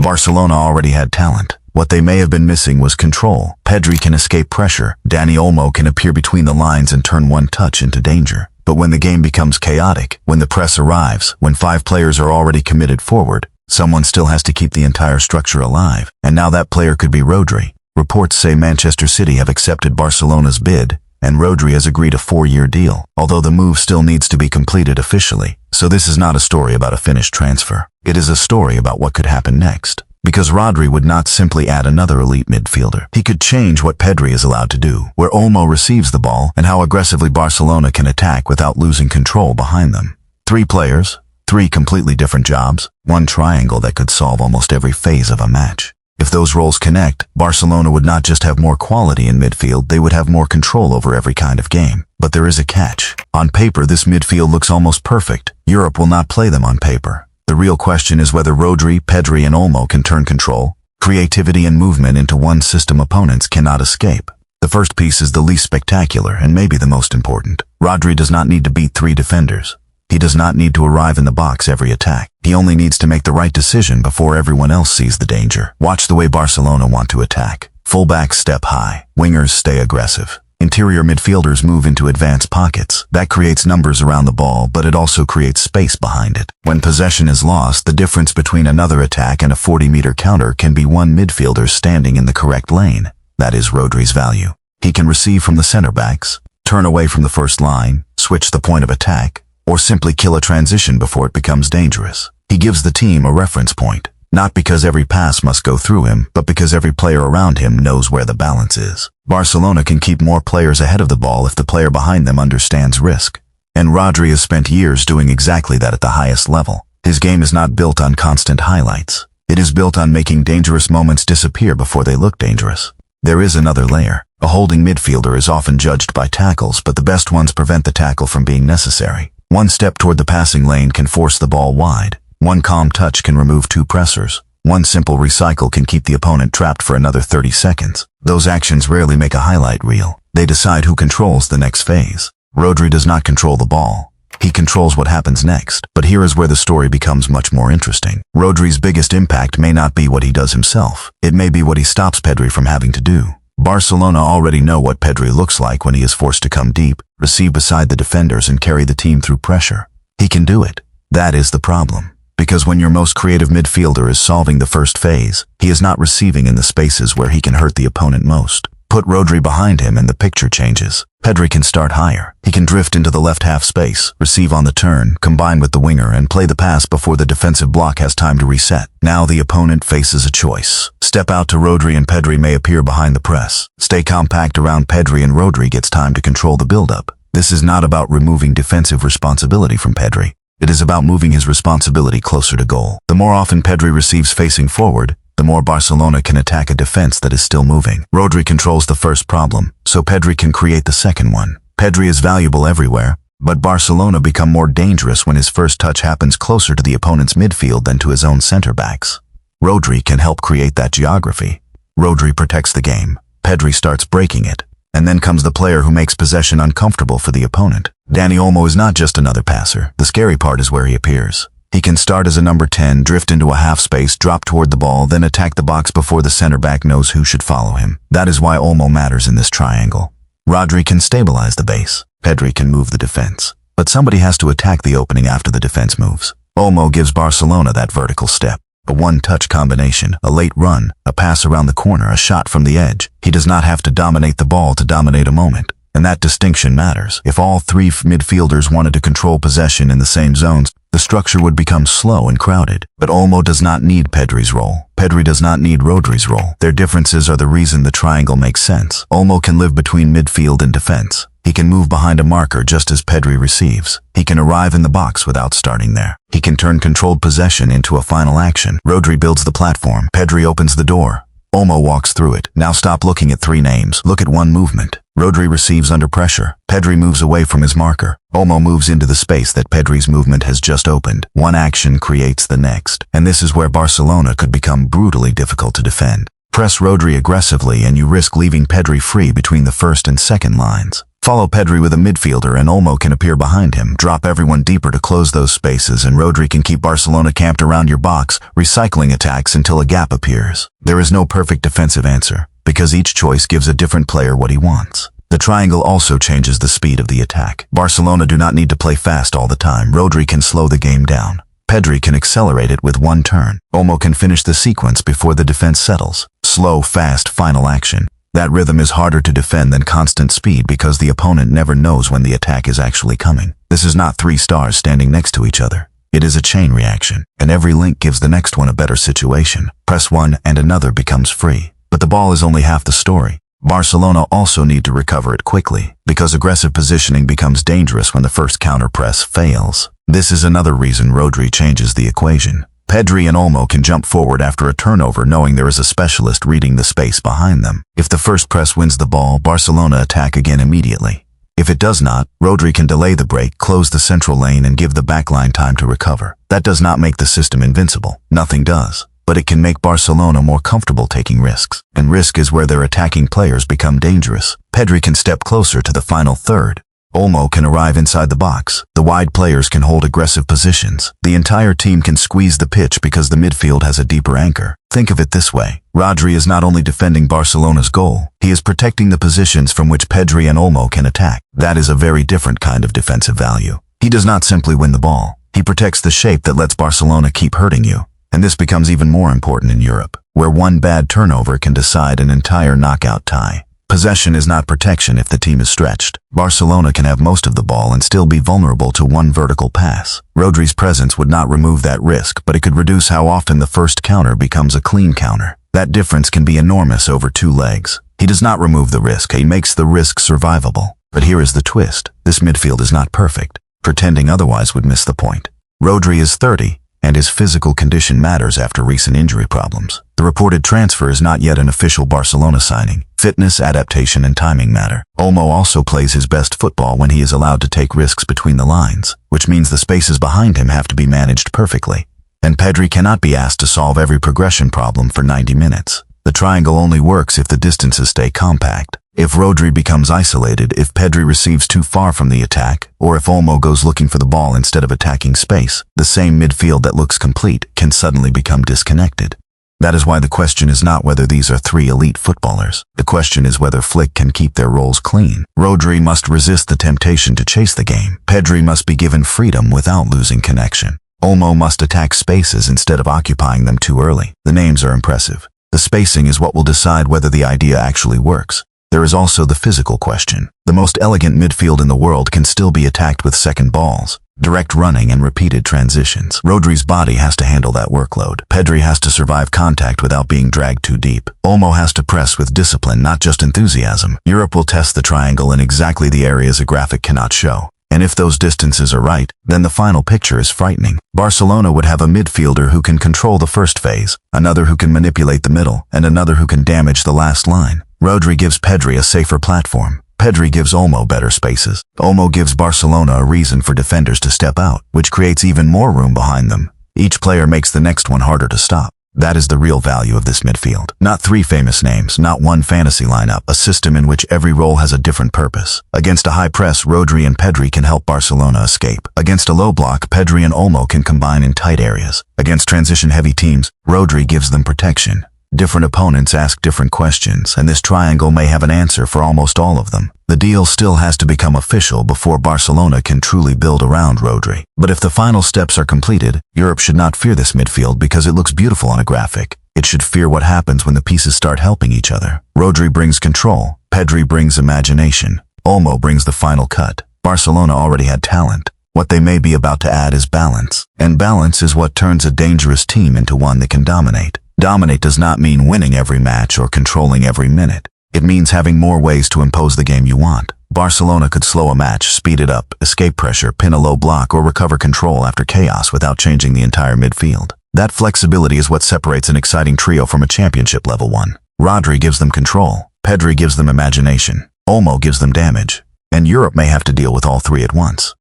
Barcelona already had talent. What they may have been missing was control. Pedri can escape pressure. Dani Olmo can appear between the lines and turn one touch into danger. But when the game becomes chaotic, when the press arrives, when 5 players are already committed forward, someone still has to keep the entire structure alive. And now that player could be Rodri. Reports say Manchester City have accepted Barcelona's bid, and Rodri has agreed a 4-year deal, although the move still needs to be completed officially. So this is not a story about a finished transfer. It is a story about what could happen next. Because Rodri would not simply add another elite midfielder. He could change what Pedri is allowed to do, where Olmo receives the ball, and how aggressively Barcelona can attack without losing control behind them. 3 players, 3 completely different jobs, one triangle that could solve almost every phase of a match. If those roles connect, Barcelona would not just have more quality in midfield, they would have more control over every kind of game. But there is a catch. On paper, this midfield looks almost perfect. Europe will not play them on paper. The real question is whether Rodri, Pedri, and Olmo can turn control, creativity, and movement into one system opponents cannot escape. The first piece is the least spectacular and maybe the most important. Rodri does not need to beat 3 defenders. He does not need to arrive in the box every attack. He only needs to make the right decision before everyone else sees the danger. Watch the way Barcelona want to attack. Fullbacks step high. Wingers stay aggressive. Interior midfielders move into advanced pockets. That creates numbers around the ball, but it also creates space behind it. When possession is lost, the difference between another attack and a 40-meter counter can be one midfielder standing in the correct lane. That is Rodri's value. He can receive from the center backs, turn away from the first line, switch the point of attack, or simply kill a transition before it becomes dangerous. He gives the team a reference point, not because every pass must go through him, but because every player around him knows where the balance is. Barcelona can keep more players ahead of the ball if the player behind them understands risk. And Rodri has spent years doing exactly that at the highest level. His game is not built on constant highlights. It is built on making dangerous moments disappear before they look dangerous. There is another layer. A holding midfielder is often judged by tackles, but the best ones prevent the tackle from being necessary. One step toward the passing lane can force the ball wide. One calm touch can remove 2 pressers. One simple recycle can keep the opponent trapped for another 30 seconds. Those actions rarely make a highlight reel. They decide who controls the next phase. Rodri does not control the ball. He controls what happens next. But here is where the story becomes much more interesting. Rodri's biggest impact may not be what he does himself. It may be what he stops Pedri from having to do. Barcelona already know what Pedri looks like when he is forced to come deep, receive beside the defenders, and carry the team through pressure. He can do it. That is the problem. Because when your most creative midfielder is solving the first phase, he is not receiving in the spaces where he can hurt the opponent most. Put Rodri behind him and the picture changes. Pedri can start higher. He can drift into the left half space, receive on the turn, combine with the winger, and play the pass before the defensive block has time to reset. Now the opponent faces a choice. Step out to Rodri and Pedri may appear behind the press. Stay compact around Pedri and Rodri gets time to control the build-up. This is not about removing defensive responsibility from Pedri. It is about moving his responsibility closer to goal. The more often Pedri receives facing forward, the more Barcelona can attack a defense that is still moving. Rodri controls the first problem, so Pedri can create the second one. Pedri is valuable everywhere, but Barcelona become more dangerous when his first touch happens closer to the opponent's midfield than to his own center backs. Rodri can help create that geography. Rodri protects the game. Pedri starts breaking it. And then comes the player who makes possession uncomfortable for the opponent. Dani Olmo is not just another passer. The scary part is where he appears. He can start as a number 10, drift into a half space, drop toward the ball, then attack the box before the center back knows who should follow him. That is why Olmo matters in this triangle. Rodri can stabilize the base. Pedri can move the defense. But somebody has to attack the opening after the defense moves. Olmo gives Barcelona that vertical step. A one-touch combination, a late run, a pass around the corner, a shot from the edge. He does not have to dominate the ball to dominate a moment. And that distinction matters. If all 3 midfielders wanted to control possession in the same zones, the structure would become slow and crowded. But Olmo does not need Pedri's role. Pedri does not need Rodri's role. Their differences are the reason the triangle makes sense. Olmo can live between midfield and defense. He can move behind a marker just as Pedri receives. He can arrive in the box without starting there. He can turn controlled possession into a final action. Rodri builds the platform. Pedri opens the door. Olmo walks through it. Now stop looking at 3 names. Look at one movement. Rodri receives under pressure. Pedri moves away from his marker. Olmo moves into the space that Pedri's movement has just opened. One action creates the next. And this is where Barcelona could become brutally difficult to defend. Press Rodri aggressively and you risk leaving Pedri free between the first and second lines. Follow Pedri with a midfielder and Olmo can appear behind him. Drop everyone deeper to close those spaces and Rodri can keep Barcelona camped around your box, recycling attacks until a gap appears. There is no perfect defensive answer, because each choice gives a different player what he wants. The triangle also changes the speed of the attack. Barcelona do not need to play fast all the time. Rodri can slow the game down. Pedri can accelerate it with one turn. Olmo can finish the sequence before the defense settles. Slow, fast, final action. That rhythm is harder to defend than constant speed because the opponent never knows when the attack is actually coming. This is not three stars standing next to each other. It is a chain reaction, and every link gives the next one a better situation. Press one and another becomes free. But the ball is only half the story. Barcelona also need to recover it quickly, because aggressive positioning becomes dangerous when the first counter-press fails. This is another reason Rodri changes the equation. Pedri and Olmo can jump forward after a turnover knowing there is a specialist reading the space behind them. If the first press wins the ball, Barcelona attack again immediately. If it does not, Rodri can delay the break, close the central lane and give the backline time to recover. That does not make the system invincible. Nothing does. But it can make Barcelona more comfortable taking risks. And risk is where their attacking players become dangerous. Pedri can step closer to the final third. Olmo can arrive inside the box. The wide players can hold aggressive positions. The entire team can squeeze the pitch because the midfield has a deeper anchor. Think of it this way. Rodri is not only defending Barcelona's goal, he is protecting the positions from which Pedri and Olmo can attack. That is a very different kind of defensive value. He does not simply win the ball. He protects the shape that lets Barcelona keep hurting you. And this becomes even more important in Europe, where one bad turnover can decide an entire knockout tie. Possession is not protection if the team is stretched. Barcelona can have most of the ball and still be vulnerable to one vertical pass. Rodri's presence would not remove that risk, but it could reduce how often the first counter becomes a clean counter. That difference can be enormous over two legs. He does not remove the risk, he makes the risk survivable. But here is the twist. This midfield is not perfect. Pretending otherwise would miss the point. Rodri is 30. And his physical condition matters after recent injury problems. The reported transfer is not yet an official Barcelona signing. Fitness, adaptation, and timing matter. Olmo also plays his best football when he is allowed to take risks between the lines, which means the spaces behind him have to be managed perfectly. And Pedri cannot be asked to solve every progression problem for 90 minutes. The triangle only works if the distances stay compact. If Rodri becomes isolated, if Pedri receives too far from the attack, or if Olmo goes looking for the ball instead of attacking space, the same midfield that looks complete can suddenly become disconnected. That is why the question is not whether these are three elite footballers. The question is whether Flick can keep their roles clean. Rodri must resist the temptation to chase the game. Pedri must be given freedom without losing connection. Olmo must attack spaces instead of occupying them too early. The names are impressive. The spacing is what will decide whether the idea actually works. There is also the physical question. The most elegant midfield in the world can still be attacked with second balls, direct running and repeated transitions. Rodri's body has to handle that workload. Pedri has to survive contact without being dragged too deep. Olmo has to press with discipline, not just enthusiasm. Europe will test the triangle in exactly the areas a graphic cannot show. And if those distances are right, then the final picture is frightening. Barcelona would have a midfielder who can control the first phase, another who can manipulate the middle, and another who can damage the last line. Rodri gives Pedri a safer platform. Pedri gives Olmo better spaces. Olmo gives Barcelona a reason for defenders to step out, which creates even more room behind them. Each player makes the next one harder to stop. That is the real value of this midfield. Not three famous names, not one fantasy lineup, a system in which every role has a different purpose. Against a high press, Rodri and Pedri can help Barcelona escape. Against a low block, Pedri and Olmo can combine in tight areas. Against transition-heavy teams, Rodri gives them protection. Different opponents ask different questions, and this triangle may have an answer for almost all of them. The deal still has to become official before Barcelona can truly build around Rodri. But if the final steps are completed, Europe should not fear this midfield because it looks beautiful on a graphic. It should fear what happens when the pieces start helping each other. Rodri brings control, Pedri brings imagination, Olmo brings the final cut. Barcelona already had talent. What they may be about to add is balance. And balance is what turns a dangerous team into one that can dominate. Dominate does not mean winning every match or controlling every minute. It means having more ways to impose the game you want. Barcelona could slow a match, speed it up, escape pressure, pin a low block, or recover control after chaos without changing the entire midfield. That flexibility is what separates an exciting trio from a championship level one. Rodri gives them control, Pedri gives them imagination, Olmo gives them damage, and Europe may have to deal with all three at once.